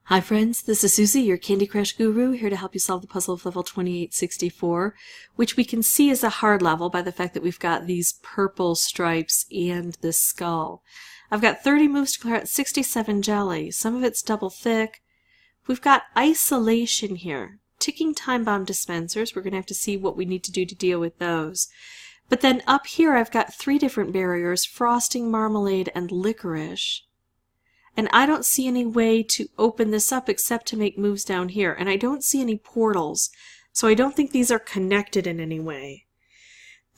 Hi friends, this is Susie, your Candy Crush guru, here to help you solve the puzzle of level 2864, which we can see is a hard level by the fact that we've got these purple stripes and this skull. I've got 30 moves to clear out 67 jelly. Some of it's double thick. We've got isolation here. Ticking time bomb dispensers. We're going to have to see what we need to do to deal with those. But then up here I've got 3 different barriers, frosting, marmalade, and licorice. And I don't see any way to open this up except to make moves down here. And I don't see any portals, so I don't think these are connected in any way.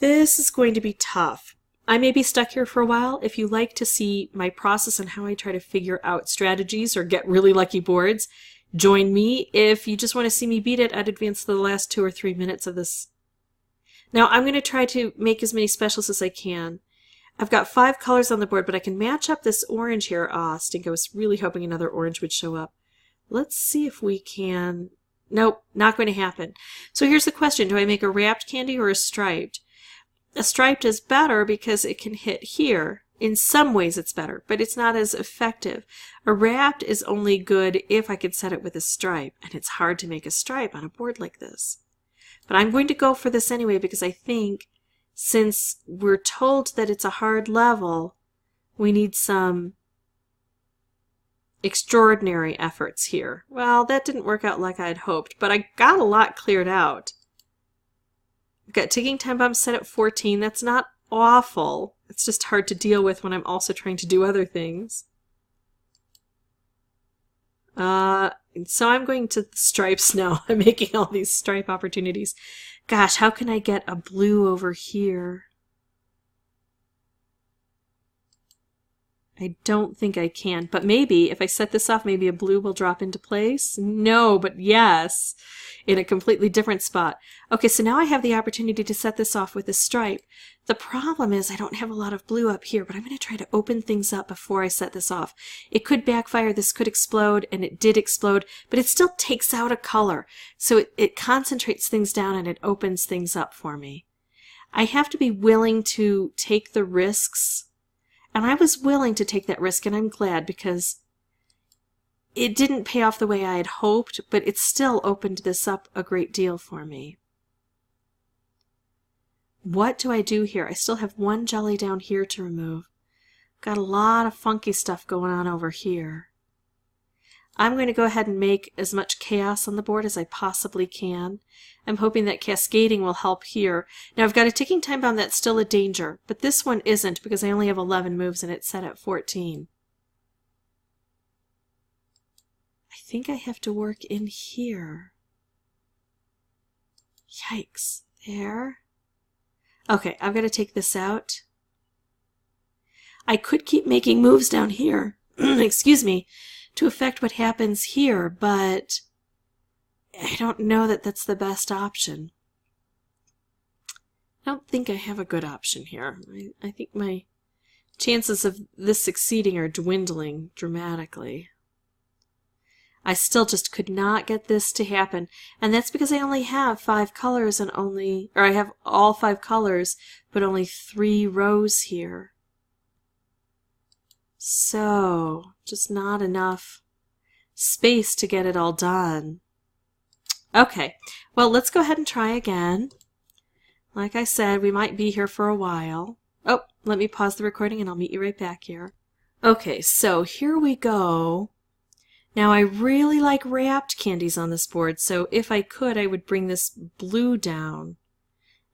This is going to be tough. I may be stuck here for a while. If you like to see my process and how I try to figure out strategies or get really lucky boards, join me. If you just want to see me beat it, I'd advance to the last 2 or 3 minutes of this. Now I'm going to try to make as many specials as I can. I've got 5 colors on the board, but I can match up this orange here. I was really hoping another orange would show up. Let's see if we can. Nope, not going to happen. So here's the question. Do I make a wrapped candy or a striped? A striped is better because it can hit here. In some ways it's better, but it's not as effective. A wrapped is only good if I could set it with a stripe, and it's hard to make a stripe on a board like this. But I'm going to go for this anyway because I think since we're told that it's a hard level, we need some extraordinary efforts here. Well, that didn't work out like I'd hoped, but I got a lot cleared out. I've got ticking time bombs set at 14. That's not awful. It's just hard to deal with when I'm also trying to do other things. So I'm going to the stripes now. I'm making all these stripe opportunities. Gosh, how can I get a blue over here? I don't think I can, but maybe if I set this off, maybe a blue will drop into place. No, but yes, in a completely different spot. Okay, so now I have the opportunity to set this off with a stripe. The problem is I don't have a lot of blue up here, but I'm going to try to open things up before I set this off. It could backfire, this could explode, and it did explode, but it still takes out a color. So it concentrates things down and it opens things up for me. I have to be willing to take the risks. And I was willing to take that risk, and I'm glad because it didn't pay off the way I had hoped, but it still opened this up a great deal for me. What do I do here? I still have 1 jelly down here to remove. Got a lot of funky stuff going on over here. I'm going to go ahead and make as much chaos on the board as I possibly can. I'm hoping that cascading will help here. Now I've got a ticking time bomb that's still a danger, but this one isn't because I only have 11 moves and it's set at 14. I think I have to work in here. Yikes. There. Okay, I've got to take this out. I could keep making moves down here. Excuse me. To affect what happens here, but I don't know that that's the best option. I don't think I have a good option here. I think my chances of this succeeding are dwindling dramatically. I still just could not get this to happen, and that's because I only have 5 colors and I have all 5 colors, but only 3 rows here. So, just not enough space to get it all done. Okay, well, let's go ahead and try again. Like I said, we might be here for a while. Oh, let me pause the recording and I'll meet you right back here. Okay, so here we go. Now, I really like wrapped candies on this board, so if I could, I would bring this blue down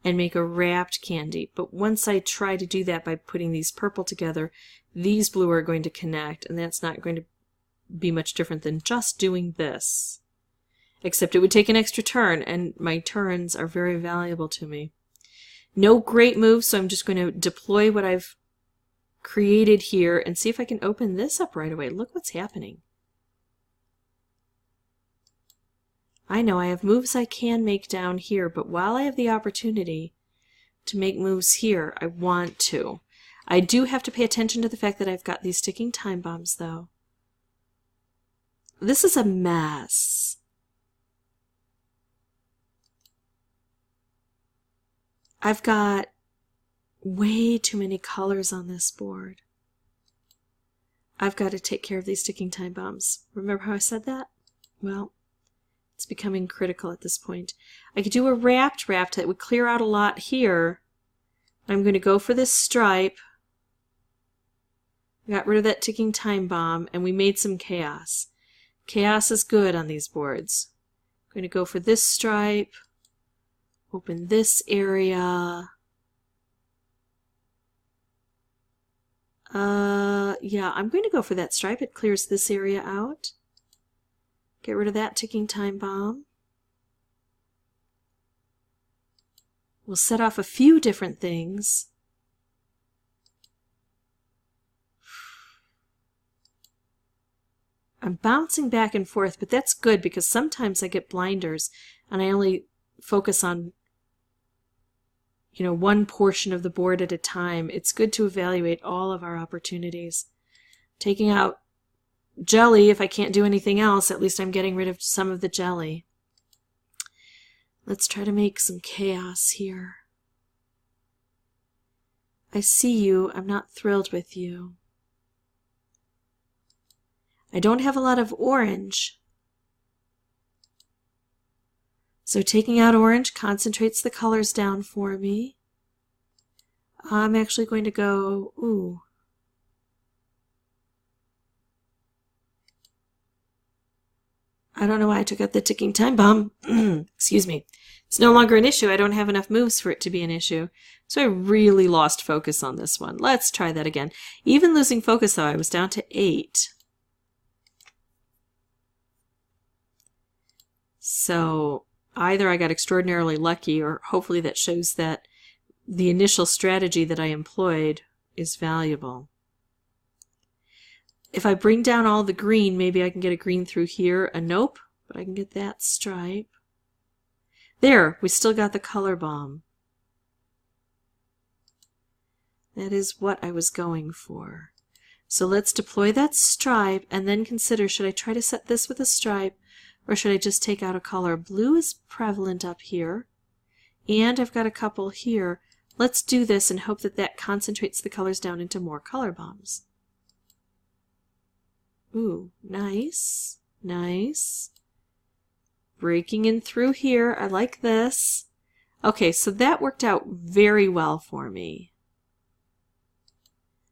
and make a wrapped candy. But once I try to do that by putting these purple together, these blue are going to connect, and that's not going to be much different than just doing this. Except it would take an extra turn, and my turns are very valuable to me. No great move, so I'm just going to deploy what I've created here and see if I can open this up right away. Look what's happening. I know I have moves I can make down here, but while I have the opportunity to make moves here, I want to. I do have to pay attention to the fact that I've got these ticking time bombs, though. This is a mess. I've got way too many colors on this board. I've got to take care of these ticking time bombs. Remember how I said that? Well, it's becoming critical at this point. I could do a wrapped that would clear out a lot here. I'm going to go for this stripe. I got rid of that ticking time bomb, and we made some chaos. Chaos is good on these boards. I'm going to go for this stripe, open this area. Yeah, I'm going to go for that stripe. It clears this area out. Get rid of that ticking time bomb. We'll set off a few different things. I'm bouncing back and forth, but that's good because sometimes I get blinders and I only focus on, one portion of the board at a time. It's good to evaluate all of our opportunities. Taking out jelly, if I can't do anything else, at least I'm getting rid of some of the jelly. Let's try to make some chaos here. I see you. I'm not thrilled with you. I don't have a lot of orange. So taking out orange concentrates the colors down for me. I'm actually going to go, ooh. I don't know why I took out the ticking time bomb. Excuse me. It's no longer an issue. I don't have enough moves for it to be an issue. So I really lost focus on this one. Let's try that again. Even losing focus, though, I was down to 8. So either I got extraordinarily lucky, or hopefully that shows that the initial strategy that I employed is valuable. If I bring down all the green, maybe I can get a green through here. A nope, but I can get that stripe. There, we still got the color bomb. That is what I was going for. So let's deploy that stripe and then consider, should I try to set this with a stripe or should I just take out a color? Blue is prevalent up here, and I've got a couple here. Let's do this and hope that that concentrates the colors down into more color bombs. Ooh, nice, nice. Breaking in through here. I like this. Okay, so that worked out very well for me.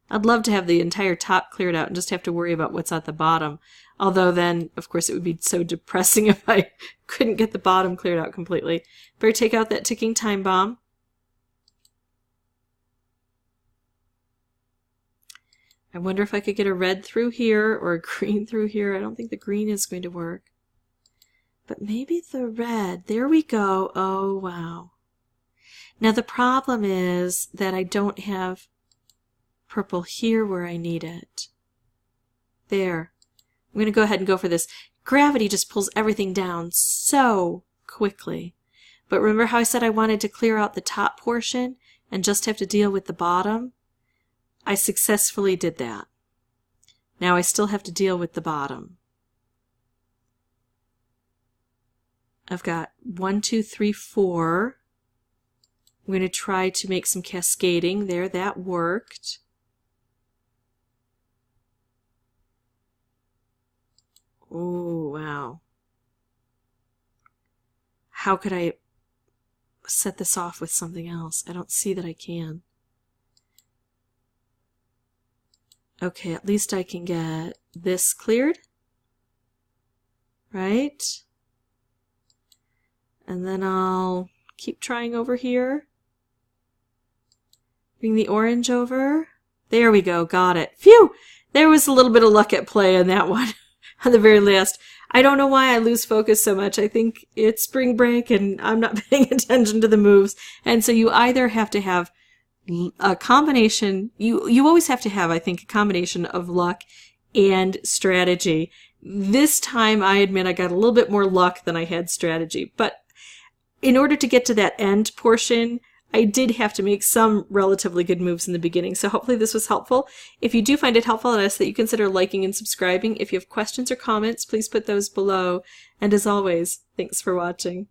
I'd love to have the entire top cleared out and just have to worry about what's at the bottom. Although then, of course, it would be so depressing if I couldn't get the bottom cleared out completely. Better take out that ticking time bomb. I wonder if I could get a red through here or a green through here. I don't think the green is going to work. But maybe the red. There we go. Oh, wow. Now the problem is that I don't have purple here where I need it. There. I'm going to go ahead and go for this. Gravity just pulls everything down so quickly. But remember how I said I wanted to clear out the top portion and just have to deal with the bottom? I successfully did that. Now I still have to deal with the bottom. I've got 1, 2, 3, 4. I'm going to try to make some cascading there. That worked. Oh, wow. How could I set this off with something else? I don't see that I can. Okay, at least I can get this cleared, right? And then I'll keep trying over here. Bring the orange over. There we go, got it. Phew! There was a little bit of luck at play on that one, on the very last. I don't know why I lose focus so much. I think it's spring break and I'm not paying attention to the moves. And so you either have to have a combination, you always have to have, I think, a combination of luck and strategy. This time, I admit I got a little bit more luck than I had strategy, but in order to get to that end portion, I did have to make some relatively good moves in the beginning, so hopefully this was helpful. If you do find it helpful, I'd ask that you consider liking and subscribing. If you have questions or comments, please put those below, and as always, thanks for watching.